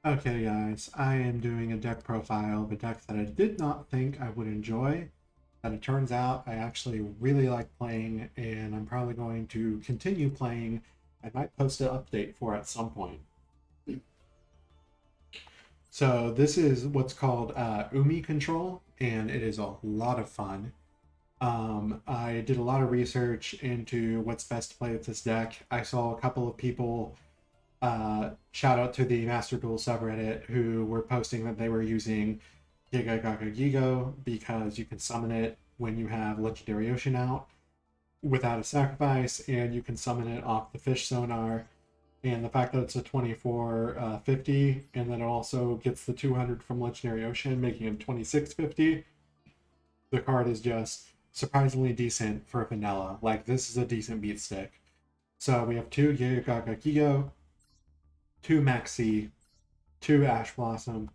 Okay, guys, I am doing a deck profile of a deck that I did not think I would enjoy, that it turns out I actually really like playing, and I'm probably going to continue playing. I might post an update for at some point. So this is what's called Umi Control, and it is a lot of fun. I did a lot of research into what's best to play with this deck. I saw a couple of people shout out to the Master Duel subreddit who were posting that they were using Giga Gaga Gigo because you can summon it when you have Legendary Ocean out without a sacrifice, and you can summon it off the fish sonar. And the fact that it's a 2450 and then it also gets the 200 from Legendary Ocean, making it 2650, the card is just surprisingly decent for vanilla. Like, this is a decent beat stick. So we have two Giga Gaga Gigo, two Maxi, two Ash Blossom,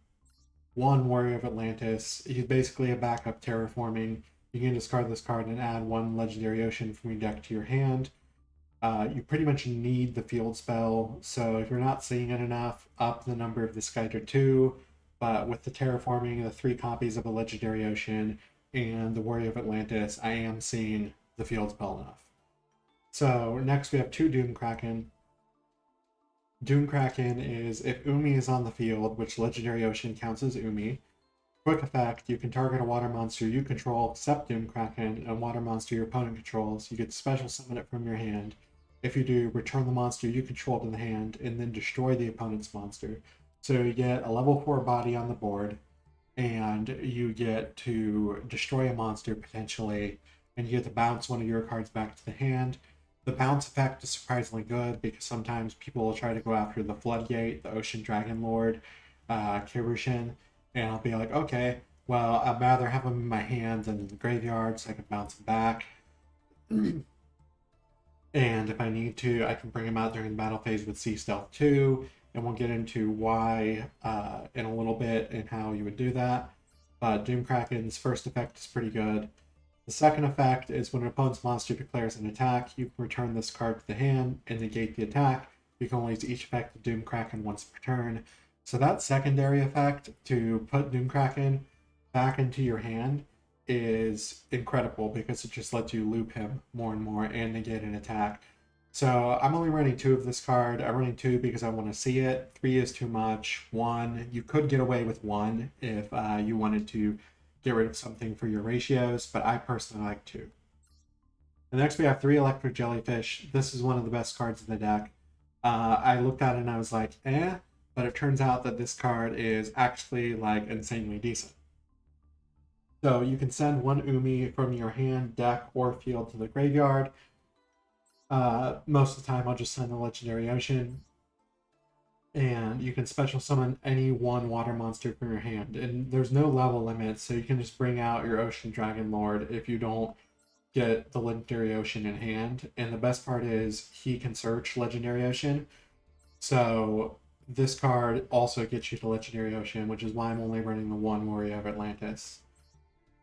one Warrior of Atlantis. He's basically a backup terraforming. You can discard this card and add one Legendary Ocean from your deck to your hand. You pretty much need the field spell, so if you're not seeing it enough, up the number of this guy to 2. But with the terraforming, the 3 copies of a Legendary Ocean, and the Warrior of Atlantis, I am seeing the field spell enough. So next we have 2 Doom Kraken. Doom Kraken is if Umi is on the field, which Legendary Ocean counts as Umi. Quick effect, you can target a water monster you control except Doom Kraken, and a water monster your opponent controls. You get special summon it from your hand. If you do, return the monster you control to the hand, and then destroy the opponent's monster. So you get a level 4 body on the board, and you get to destroy a monster potentially, and you get to bounce one of your cards back to the hand. The bounce effect is surprisingly good because sometimes people will try to go after the Floodgate, the Ocean Dragon Lord, kairyu-shin, and I'll be like, okay, well, I'd rather have them in my hand than in the graveyard so I can bounce them back. And if I need to, I can bring them out during the battle phase with Sea Stealth 2, and we'll get into why in a little bit and how you would do that. But Doom Kraken's first effect is pretty good. The second effect is when an opponent's monster declares an attack, you can return this card to the hand and negate the attack. You can only use each effect of Doom Kraken once per turn. So that secondary effect to put Doom Kraken back into your hand is incredible because it just lets you loop him more and more and negate an attack. So I'm only running 2 of this card. I'm running 2 because I want to see it. 3 is too much. 1, you could get away with 1 if you wanted to get rid of something for your ratios, but I personally like 2. And next we have 3 Electric Jellyfish. This is one of the best cards in the deck. I looked at it and I was like, but it turns out that this card is actually like insanely decent. So you can send 1 Umi from your hand, deck, or field to the graveyard. Most of the time I'll just send the Legendary Ocean. And you can special summon any 1 water monster from your hand. And there's no level limit, so you can just bring out your Ocean Dragon Lord if you don't get the Legendary Ocean in hand. And the best part is he can search Legendary Ocean. So this card also gets you to Legendary Ocean, which is why I'm only running the 1 Warrior of Atlantis.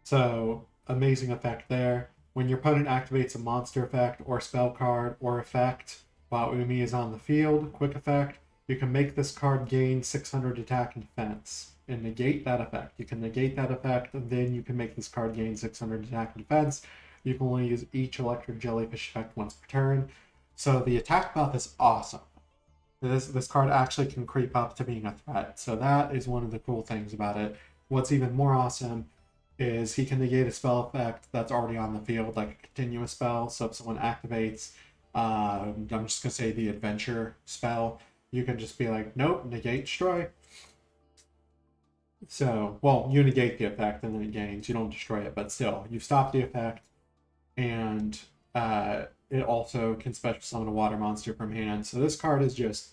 So amazing effect there. When your opponent activates a monster effect or spell card or effect while Umi is on the field, quick effect, you can make this card gain 600 attack and defense and negate that effect. You can negate that effect, and then you can make this card gain 600 attack and defense. You can only use each Electric Jellyfish effect once per turn. So the attack buff is awesome. This card actually can creep up to being a threat. So that is one of the cool things about it. What's even more awesome is he can negate a spell effect that's already on the field, like a continuous spell. So if someone activates, I'm just going to say the adventure spell, you can just be like, nope, negate, destroy. So, well, you negate the effect and then it gains. You don't destroy it, but still, you stop the effect. And it also can special summon a water monster from hand. So this card is just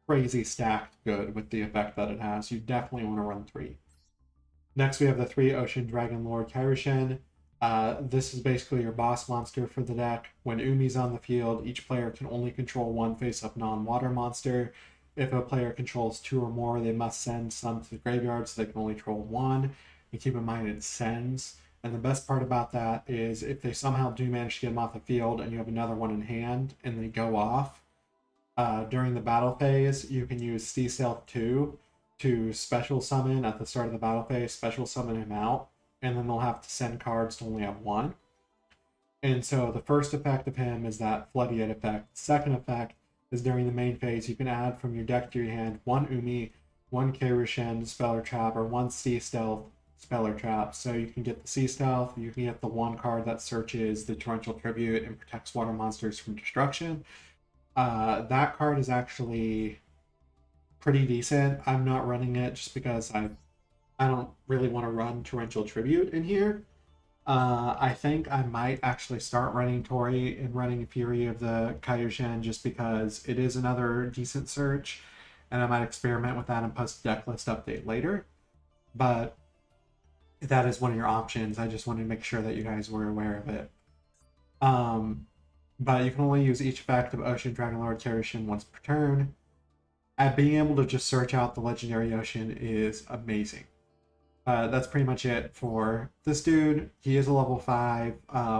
crazy stacked good with the effect that it has. You definitely want to run 3. Next, we have the 3 Ocean Dragon Lord kairyu-shin. This is basically your boss monster for the deck. When Umi's on the field, each player can only control 1 face-up non-water monster. If a player controls 2 or more, they must send some to the graveyard, so they can only control 1. And keep in mind it sends. And the best part about that is if they somehow do manage to get them off the field and you have another one in hand and they go off, during the battle phase, you can use Sea Stealth 2 to special summon at the start of the battle phase, special summon him out, and then they'll have to send cards to only have one. And so the first effect of him is that Floodgate effect. The second effect is during the main phase, you can add from your deck to your hand one Umi, one kairyu-shin spell or trap, or one Sea Stealth spell or trap. So you can get the Sea Stealth, you can get the one card that searches the Torrential Tribute and protects water monsters from destruction. That card is actually pretty decent. I'm not running it just because I don't really want to run Torrential Tribute in here. I think I might actually start running Tori and running Fury of the kairyu-shin just because it is another decent search, and I might experiment with that and post a deck list update later. But that is one of your options. I just wanted to make sure that you guys were aware of it. But you can only use each effect of Ocean Dragon Lord kairyu-shin once per turn. And being able to just search out the Legendary Ocean is amazing. That's pretty much it for this dude. He is a level 5.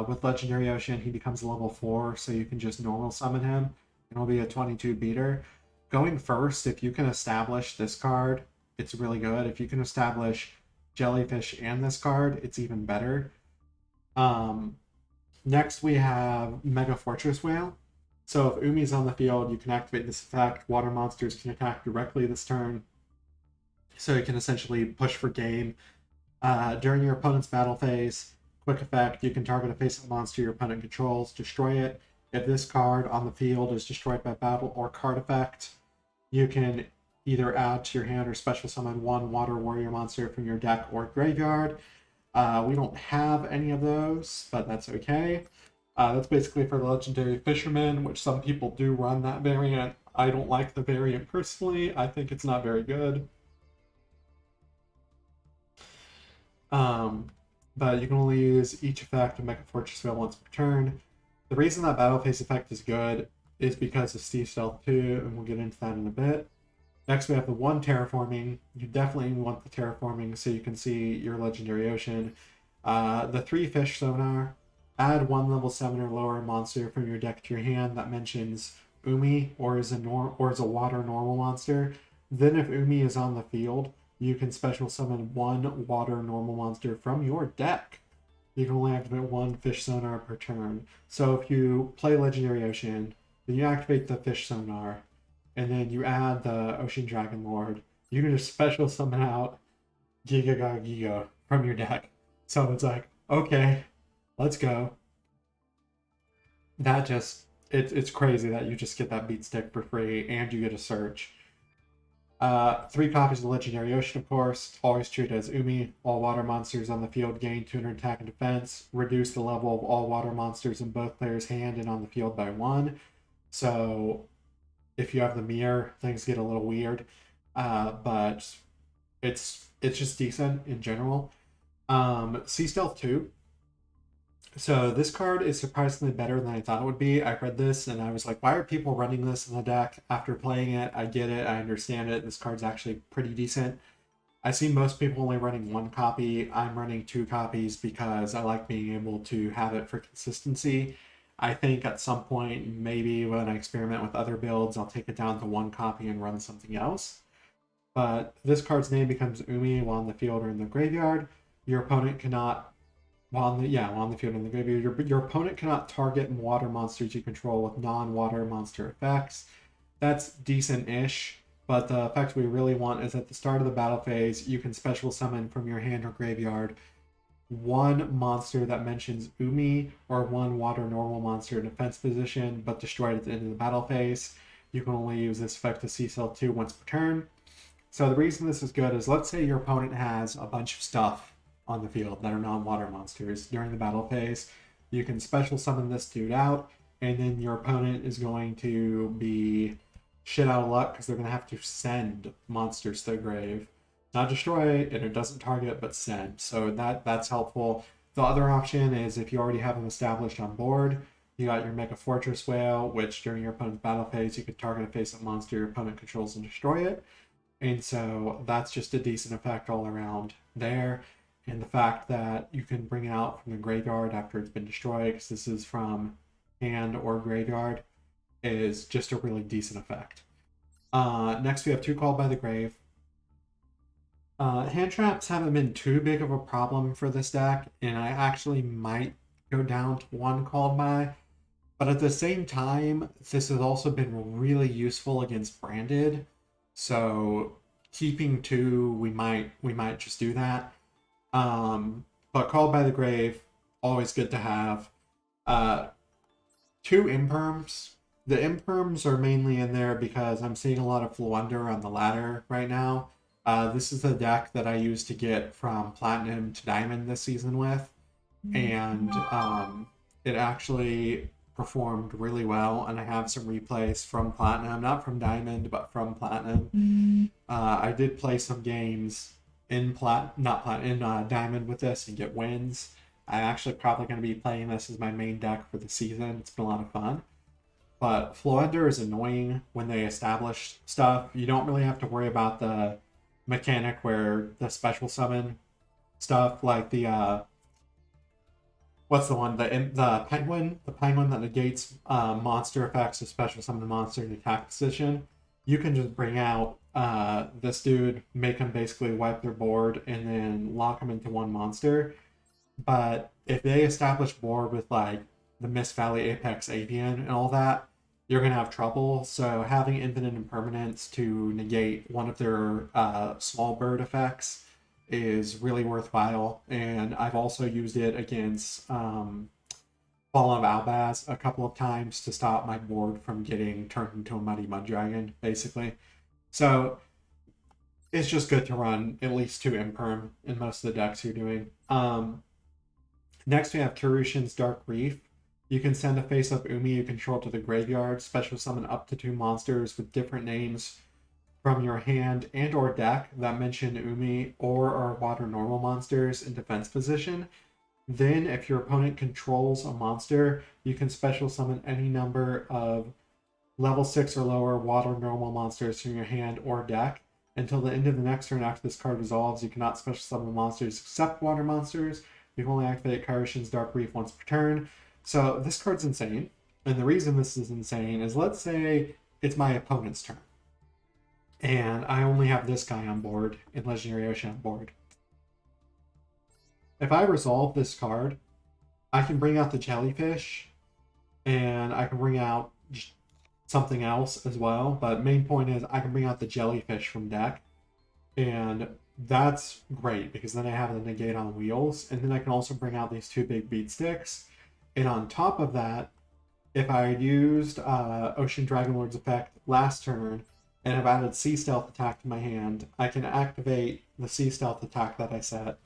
With Legendary Ocean, he becomes a level 4, so you can just normal summon him, and he'll be a 22 beater. Going first, if you can establish this card, it's really good. If you can establish Jellyfish and this card, it's even better. Next, we have Mega Fortress Whale. So if Umi's on the field, you can activate this effect. Water monsters can attack directly this turn. So you can essentially push for game. During your opponent's battle phase, quick effect, you can target a face-up monster your opponent controls, destroy it. If this card on the field is destroyed by battle or card effect, you can either add to your hand or special summon one water warrior monster from your deck or graveyard. We don't have any of those, but that's okay. That's basically for the Legendary Fisherman, which some people do run that variant. I don't like the variant personally. I think it's not very good. But you can only use each effect of Mega Fortress Whale once per turn. The reason that Battle Phase effect is good is because of Sea Stealth 2, and we'll get into that in a bit. Next, we have the one Terraforming. You definitely want the Terraforming so you can see your Legendary Ocean. The 3 Fish Sonar. Add 1 level 7 or lower monster from your deck to your hand that mentions Umi or is a water normal monster. Then if Umi is on the field, you can special summon 1 water normal monster from your deck. You can only activate 1 Fish Sonar per turn. So if you play Legendary Ocean, then you activate the Fish Sonar, and then you add the Ocean Dragon Lord, you can just special summon out Giga from your deck. So it's like, okay, let's go. That just, it's crazy that you just get that beat stick for free and you get a search. 3 copies of Legendary Ocean, of course. Always treated as Umi. All water monsters on the field gain 200 attack and defense. Reduce the level of all water monsters in both players' hand and on the field by 1. So if you have the mirror, things get a little weird. But it's just decent in general. Sea Stealth 2. So this card is surprisingly better than I thought it would be. I read this and I was like, why are people running this in the deck? After playing it, I get it, I understand it. This card's actually pretty decent. I see most people only running 1 copy. I'm running 2 copies because I like being able to have it for consistency. I think at some point, maybe when I experiment with other builds, I'll take it down to 1 copy and run something else. But this card's name becomes Umi while in the field or in the graveyard. Your opponent cannot while on the field in the graveyard, your opponent cannot target water monsters you control with non-water monster effects. That's decent-ish, but the effect we really want is at the start of the battle phase, you can special summon from your hand or graveyard 1 monster that mentions Umi or 1 water normal monster in defense position, but destroyed at the end of the battle phase. You can only use this effect to Sea Stealth 2 once per turn. So the reason this is good is, let's say your opponent has a bunch of stuff on the field that are non-water monsters. During the battle phase, you can special summon this dude out, and then your opponent is going to be shit out of luck because they're going to have to send monsters to the grave. Not destroy, and it doesn't target, but send. So that's helpful. The other option is if you already have them established on board, you got your Mega Fortress Whale, which during your opponent's battle phase, you could target a face-up monster your opponent controls and destroy it. And so that's just a decent effect all around there. And the fact that you can bring it out from the graveyard after it's been destroyed, because this is from hand or graveyard, is just a really decent effect. Next, we have 2 Called by the Grave. Hand traps haven't been too big of a problem for this deck, and I actually might go down to one called by. But at the same time, this has also been really useful against branded. So keeping two, we might just do that. But called by the grave, always good to have. Uh, two imperms. The imperms are mainly in there because I'm seeing a lot of Flunder on the ladder right now. This is the deck that I used to get from Platinum to Diamond this season with, and it actually performed really well. And I have some replays from Platinum, not from Diamond, but from Platinum. I did play some games in Diamond with this and get wins. I'm actually probably going to be playing this as my main deck for the season. It's been a lot of fun. But Floender is annoying when they establish stuff. You don't really have to worry about the mechanic where the special summon stuff, like the what's the one, the penguin that negates monster effects of special summon monster in attack position. You can just bring out this dude, make him basically wipe their board, and then lock him into one monster. But if they establish board with like the Mist Valley Apex Avian and all that, you're gonna have trouble. So having infinite impermanence to negate one of their small bird effects is really worthwhile. And I've also used it against Fallen of Albaz a couple of times to stop my board from getting turned into a Muddy Mud Dragon, basically. So it's just good to run at least two imperm in most of the decks you're doing. Next, we have kairyu-shin's Dark Reef. You can send a face-up Umi you control to the graveyard, special summon up to two monsters with different names from your hand and or deck that mention Umi or are water normal monsters in defense position. Then, if your opponent controls a monster, you can special summon any number of level 6 or lower water normal monsters from your hand or deck. Until the end of the next turn after this card resolves, you cannot special summon monsters except water monsters. You can only activate kairyu-shin's Dark Reef once per turn. So this card's insane. And the reason this is insane is, let's say it's my opponent's turn. And I only have this guy on board and Legendary Ocean on board. If I resolve this card, I can bring out the jellyfish, and I can bring out something else as well. But main point is I can bring out the jellyfish from deck. And that's great because then I have the negate on wheels. And then I can also bring out these two big beat sticks. And on top of that, if I used Ocean Dragonlord's effect last turn and have added Sea Stealth attack to my hand, I can activate the Sea Stealth attack that I set,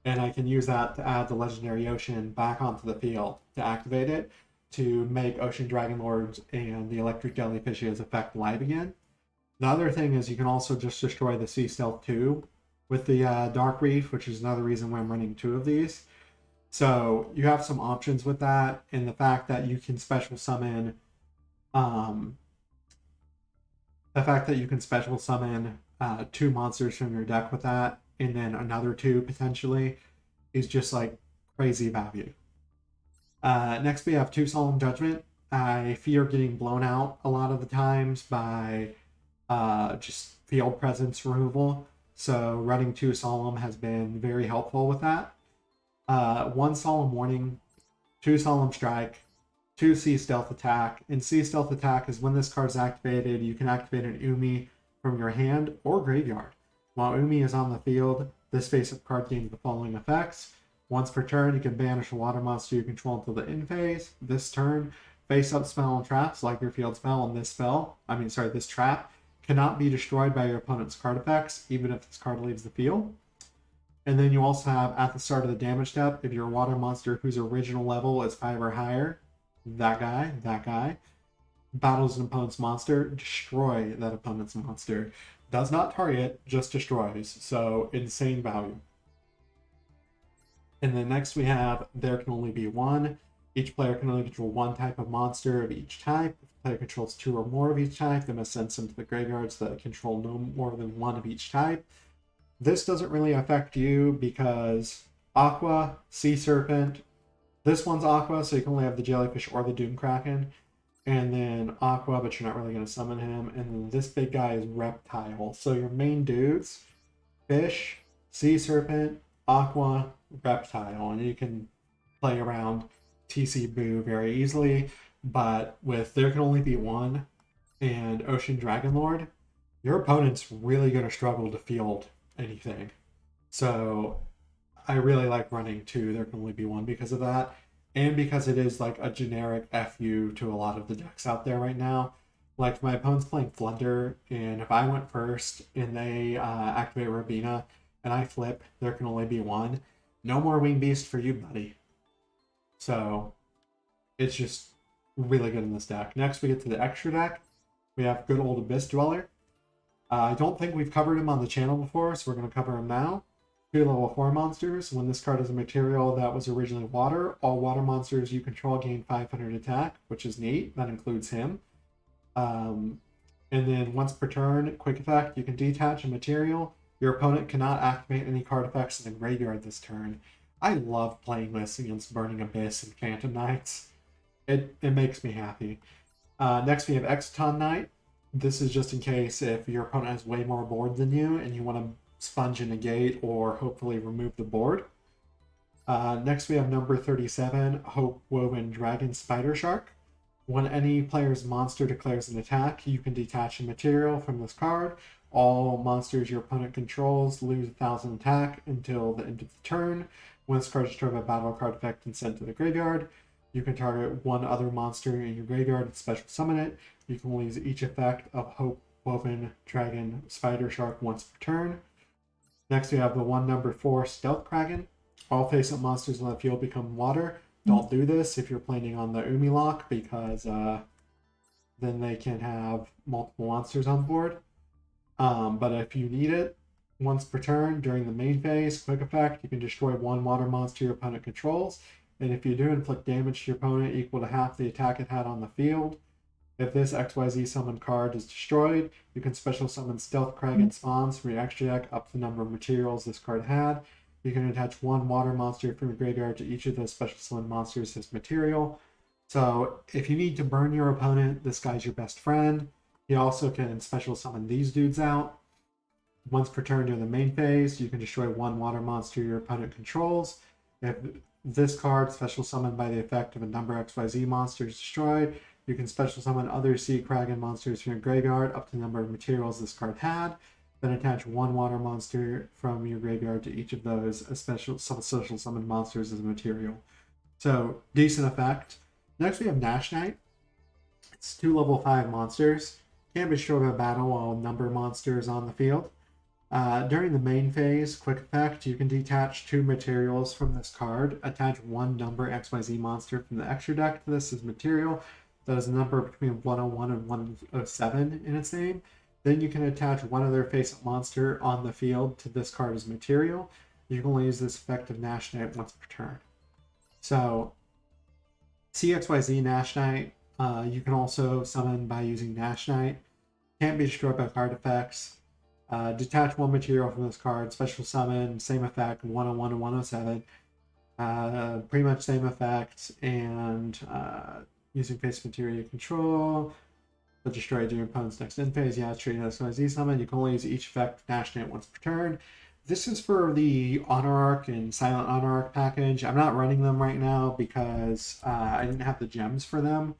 and I can use that to add the Legendary Ocean back onto the field to activate it to make Ocean Dragonlords and the Electric Jellyfish's effect live again. The other thing is you can also just destroy the Sea Stealth 2 with the Dark Reef, which is another reason why I'm running two of these. So you have some options with that, and the fact that you can special summon two monsters from your deck with that, and then another two potentially, is just like crazy value. Next we have two Solemn Judgment. I fear getting blown out a lot of the times by just field presence removal. So running two Solemn has been very helpful with that. One Solemn Warning, two Solemn Strike, two Sea Stealth Attack. And Sea Stealth Attack is when this card is activated, you can activate an Umi from your hand or graveyard. While Umi is on the field, this face-up card gains the following effects. Once per turn, you can banish a water monster you control until the end phase. This turn, face-up spell and traps, like your field spell and this trap, cannot be destroyed by your opponent's card effects, even if this card leaves the field. And then you also have, at the start of the damage step, if your water monster whose original level is 5 or higher, that guy, battles an opponent's monster, destroy that opponent's monster. Does not target, just destroys. So, insane value. And then next we have, there can only be one. Each player can only control one type of monster of each type. If the player controls two or more of each type, they must send some to the graveyard so that they control no more than one of each type. This doesn't really affect you because Aqua, Sea Serpent, this one's Aqua, so you can only have the Jellyfish or the Doom Kraken. And then Aqua, but you're not really going to summon him. And then this big guy is Reptile. So your main dudes, Fish, Sea Serpent, Aqua, Reptile, and you can play around TC Boo very easily. But with There Can Only Be One and Ocean Dragon Lord, your opponent's really going to struggle to field anything. So I really like running two There Can Only Be One because of that, and because it is like a generic FU to a lot of the decks out there right now. Like if my opponent's playing Flunder, and if I went first and they activate Rabina and I flip, There Can Only Be One. No more Wing Beast for you, buddy. So it's just really good in this deck. Next, we get to the extra deck. We have good old Abyss Dweller. I don't think we've covered him on the channel before, so we're going to cover him now. 2 level 4 monsters. When this card is a material that was originally water, all water monsters you control gain 500 attack, which is neat. That includes him. And then once per turn, quick effect, you can detach a material. Your opponent cannot activate any card effects in the graveyard this turn. I love playing this against Burning Abyss and Phantom Knights. It makes me happy. Next we have Exoton Knight. This is just in case if your opponent has way more board than you and you want to sponge and negate or hopefully remove the board. Next we have number 37, Hope Woven Dragon Spider Shark. When any player's monster declares an attack, you can detach a material from this card. All monsters your opponent controls lose 1,000 attack until the end of the turn. When this card is destroyed by battle card effect and sent to the graveyard, you can target one other monster in your graveyard and special summon it. You can only use each effect of Hope Woven Dragon Spider Shark once per turn. Next we have the number 4 Stealth Kraken. All face-up monsters on the field become water. Don't do this if you're planning on the Umi lock, because then they can have multiple monsters on board. But if you need it, once per turn during the main phase, quick effect, you can destroy one water monster your opponent controls. And if you do, inflict damage to your opponent equal to half the attack it had on the field. If this XYZ summon card is destroyed, you can special summon Stealth Kraken spawns from your extra deck up to the number of materials this card had. You can attach one water monster from your graveyard to each of those special summon monsters as material. So if you need to burn your opponent, this guy's your best friend. He also can special summon these dudes out. Once per turn during the main phase, you can destroy one water monster your opponent controls. If this card, special summoned by the effect of a number XYZ monster, is destroyed, you can special summon other Sea Kraken monsters from your graveyard up to the number of materials this card had. Then attach one water monster from your graveyard to each of those special summoned monsters as a material. So, decent effect. Next we have Nash Knight. It's 2 level 5 monsters. Can't be destroyed by battle while number monsters on the field. During the main phase, quick effect, you can detach 2 materials from this card. Attach one number XYZ monster from the extra deck to this as material. That is a number between 101 and 107 in its name. Then you can attach one other face-up monster on the field to this card as material. You can only use this effect of Nash Knight once per turn. So, CXYZ Nash Knight, you can also summon by using Nash Knight. Can't be destroyed by card effects. Detach one material from this card, special summon, same effect, 101 and 107. Pretty much same effect, and using face material control, but destroy during opponent's next end phase. Yeah, it's treated as XYZ summon. You can only use each effect Nash Knight once per turn. This is for the Honor Arc and Silent Honor Arc package. I'm not running them right now because I didn't have the gems for them.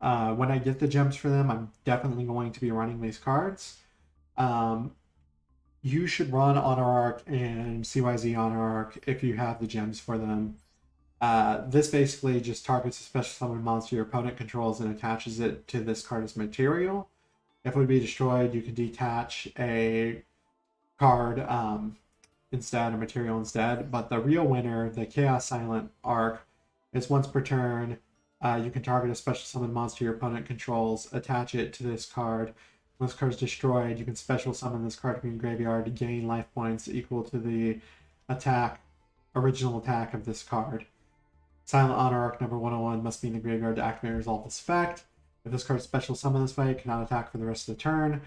When I get the gems for them, I'm definitely going to be running these cards. You should run Honor Arc and CYZ Honor Arc if you have the gems for them. This basically just targets a special summon monster your opponent controls and attaches it to this card as material. If it would be destroyed, you can detach a card instead, a material instead. But the real winner, the Chaos Silent Arc, is once per turn. You can target a special summon monster your opponent controls, attach it to this card. When this card is destroyed, you can special summon this card from your graveyard to gain life points equal to the original attack of this card. Silent Honor Arc number 101 must be in the graveyard to activate and resolve this effect. If this card is special summoned this way, it cannot attack for the rest of the turn.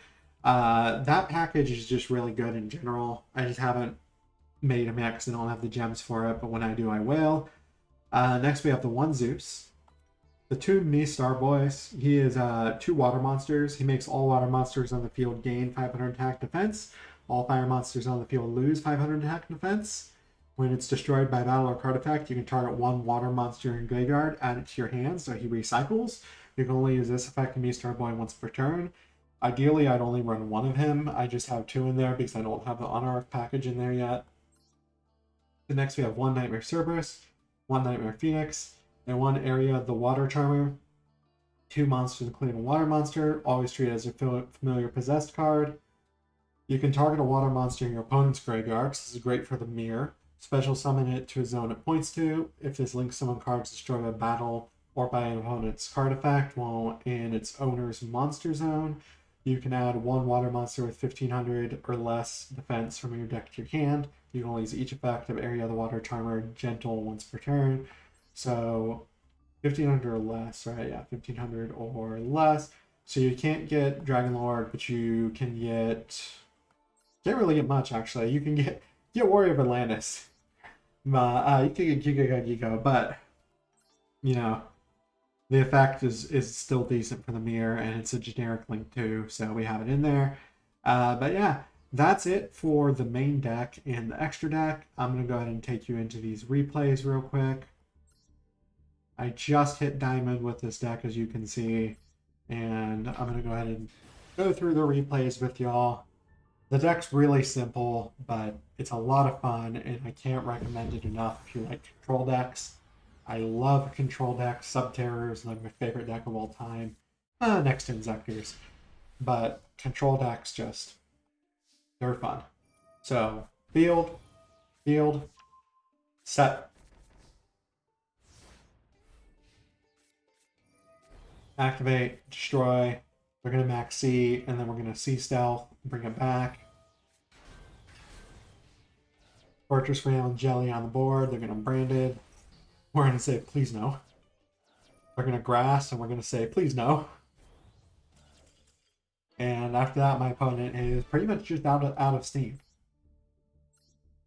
That package is just really good in general. I just haven't made them yet because I don't have the gems for it, but when I do, I will. Next, we have the one Zeus. The two Me Starboys. He is 2 water monsters. He makes all water monsters on the field gain 500 attack defense. All fire monsters on the field lose 500 attack and defense. When it's destroyed by battle or card effect, you can target one water monster in graveyard, add it to your hand so he recycles. You can only use this effect to me Starboy once per turn. Ideally, I'd only run one of him. I just have two in there because I don't have the Honor package in there yet. The next we have one Nightmare Cerberus, one Nightmare Phoenix, and one Area the Water Charmer. Two monsters including a water monster, always treated as a familiar possessed card. You can target a water monster in your opponent's graveyard. This is great for the mirror. Special summon it to a zone it points to. If this link summon card is destroyed by battle or by an opponent's card effect while in its owner's monster zone, you can add one water monster with 1500 or less defense from your deck to your hand. You can only use each effect of Area of the Water Charmer gentle once per turn. So 1500 or less, right? Yeah, 1500 or less. So you can't get Dragon Lord, but you can get... Can't really get much, actually. You can get Warrior of Atlantis. You can get Giga, but, you know, the effect is still decent for the mirror, and it's a generic link too, so we have it in there. But yeah, that's it for the main deck and the extra deck. I'm going to go ahead and take you into these replays real quick. I just hit diamond with this deck, as you can see, and I'm going to go ahead and go through the replays with y'all. The deck's really simple, but it's a lot of fun, and I can't recommend it enough if you like control decks. I love control decks. Subterror is like my favorite deck of all time, next to Inzectors. But control decks they're fun. So, field, set. Activate, destroy. We're going to max C, and then we're going to C stealth, bring it back. Fortress Rail and Jelly on the board. They're going to brand it. We're going to say, please no. We're going to grass, and we're going to say, please no. And after that, my opponent is pretty much just out of steam.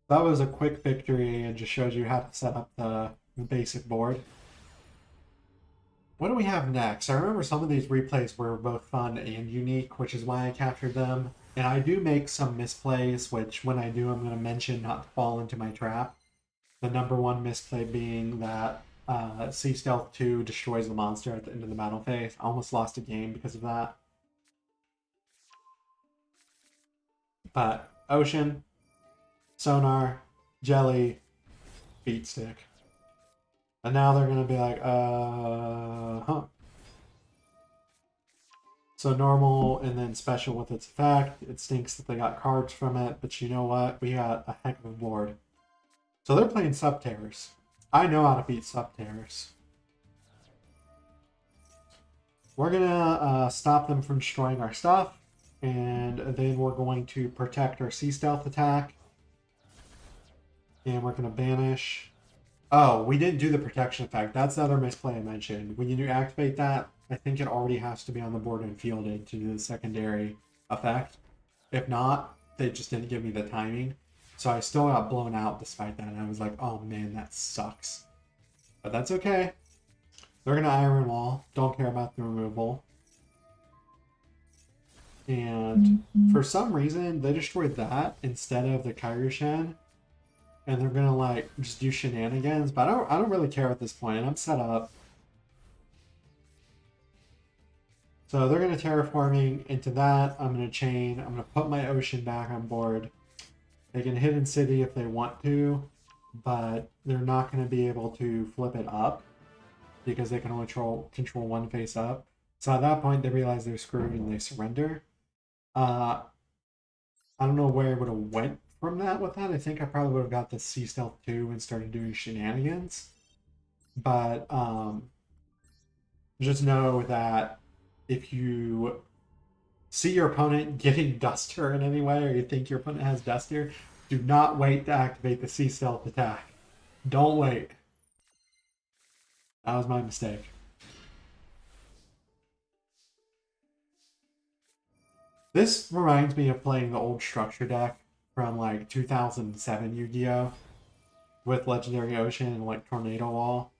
That was a quick victory and just shows you how to set up the basic board. What do we have next? I remember some of these replays were both fun and unique, which is why I captured them. And I do make some misplays, which when I do, I'm going to mention not to fall into my trap. The number one misplay being that C Stealth 2 destroys the monster at the end of the battle phase. I almost lost a game because of that. But Ocean, Sonar, Jelly, Beat Stick. And now they're going to be like, huh. So normal and then special with its effect. It stinks that they got cards from it, but you know what? We got a heck of a board. So they're playing Subterrors. I know how to beat Subterrors. We're going to stop them from destroying our stuff. And then we're going to protect our Sea Stealth attack. And we're going to banish. Oh, we didn't do the protection effect. That's the other misplay I mentioned. When you activate that, I think it already has to be on the board and fielded to do the secondary effect. If not, they just didn't give me the timing. So I still got blown out despite that. And I was like, oh man, that sucks. But that's okay. They're going to Iron Wall. Don't care about the removal. And for some reason, they destroyed that instead of the kairyu-shin. And they're gonna like just do shenanigans, but I don't really care at this point. I'm set up. So they're gonna terraforming into that. I'm gonna chain. I'm gonna put my ocean back on board. They can hidden city if they want to, but they're not gonna be able to flip it up because they can only control one face up. So at that point, they realize they're screwed and they surrender. I don't know where it would have went from that with that. I think I probably would have got the Sea Stealth 2 and started doing shenanigans. But just know that if you see your opponent getting Duster in any way, or you think your opponent has Duster, do not wait to activate the Sea Stealth attack. Don't wait. That was my mistake. This reminds me of playing the old structure deck from like 2007 Yu-Gi-Oh! With Legendary Ocean and like Tornado Wall.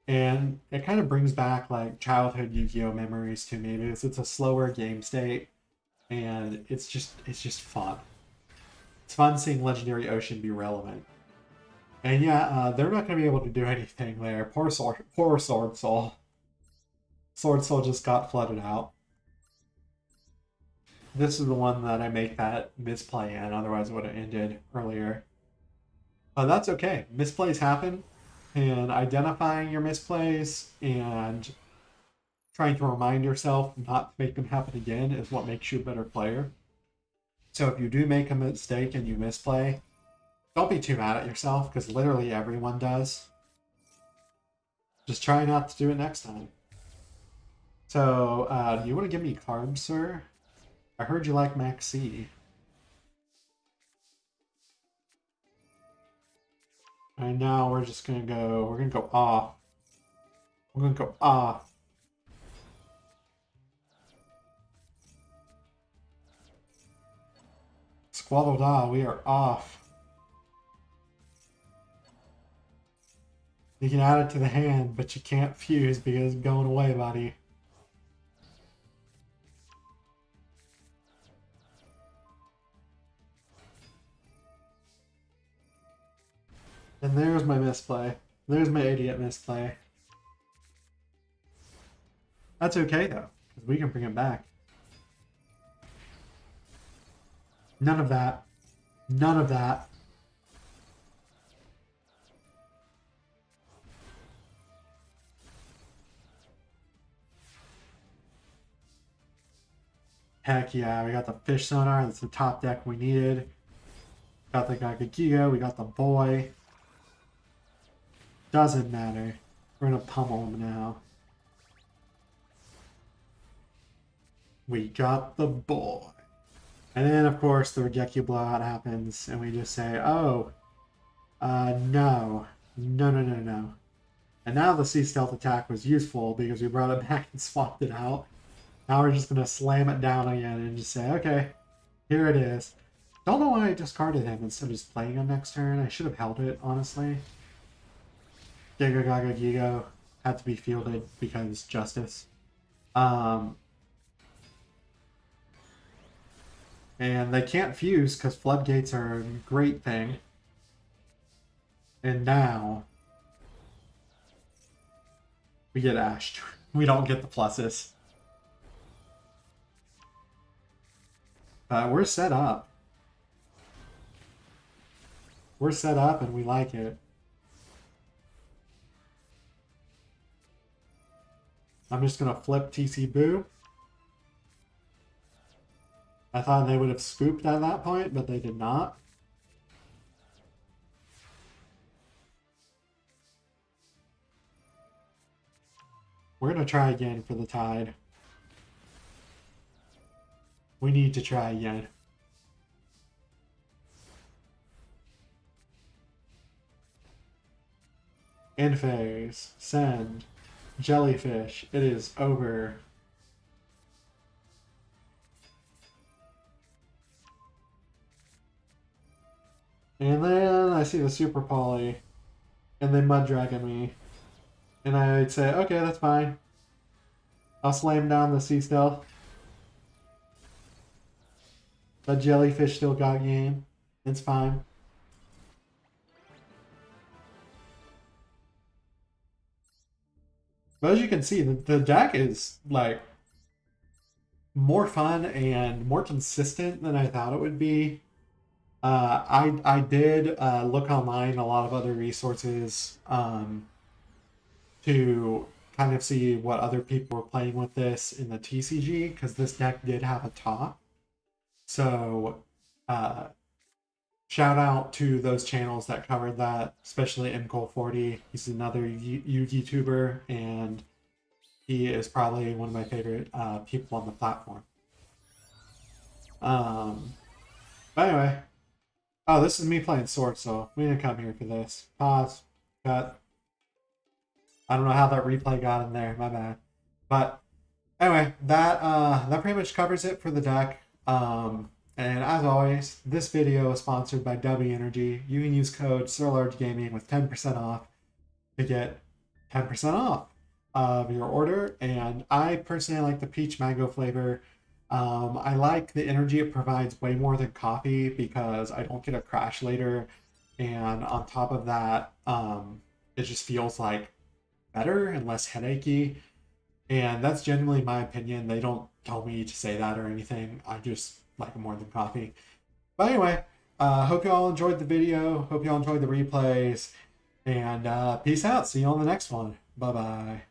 And it kind of brings back like childhood Yu-Gi-Oh! Memories to me because it's a slower game state and it's just fun. It's fun seeing Legendary Ocean be relevant. And yeah, they're not going to be able to do anything there. Poor Sword Soul. Sword Soul just got flooded out. This is the one that I make that misplay in, otherwise it would have ended earlier. That's okay. Misplays happen, and identifying your misplays and trying to remind yourself not to make them happen again is what makes you a better player. So if you do make a mistake and you misplay, don't be too mad at yourself, because literally everyone does. Just try not to do it next time. So, do you want to give me carbs, sir? I heard you like Max C. And now we're just gonna go off. We're gonna go off. Squaddle Da, we are off. You can add it to the hand, but you can't fuse because it's going away, buddy. And there's my misplay. There's my idiot misplay. That's okay, though, because we can bring it back. None of that. None of that. Heck yeah, we got the fish sonar. That's the top deck we needed. Got the Gagagiga. We got the boy. Doesn't matter. We're gonna pummel him now. We got the boy. And then, of course, the Regeki blowout happens, and we just say, oh, no. No, no, no, no. And now the Sea Stealth attack was useful because we brought it back and swapped it out. Now we're just going to slam it down again and just say, okay, here it is. Don't know why I discarded him instead of just playing him next turn. I should have held it, honestly. Giga Gaga Gigo had to be fielded because justice. And they can't fuse because floodgates are a great thing. And now we get ashed. We don't get the pluses. We're set up. We're set up and we like it. I'm just going to flip TC Boo. I thought they would have scooped at that point, but they did not. We're going to try again for the tide. We need to try again. End phase. Send. Jellyfish. It is over. And then I see the Super Poly. And they Mud Dragon me. And I'd say, okay, that's fine. I'll slam down the Sea Stealth. The Jellyfish still got game. It's fine. But as you can see, the deck is like more fun and more consistent than I thought it would be. I did look online a lot of other resources to kind of see what other people were playing with this in the TCG, because this deck did have a top. So shout out to those channels that covered that, especially MCole40. He's another Yugi tuber, and he is probably one of my favorite people on the platform. But anyway, oh, this is me playing Sword, so we didn't come here for this. Pause. Cut. I don't know how that replay got in there. My bad. But anyway, that pretty much covers it for the deck. And as always, this video is sponsored by W Energy. You can use code SirLargeGaming with 10% off to get 10% off of your order. And I personally like the peach mango flavor. I like the energy it provides way more than coffee because I don't get a crash later. And on top of that, it just feels like better and less headachy. And that's genuinely my opinion. They don't tell me to say that or anything. I just like it more than coffee. But anyway, hope you all enjoyed the video. Hope you all enjoyed the replays. And peace out. See you on the next one. Bye bye.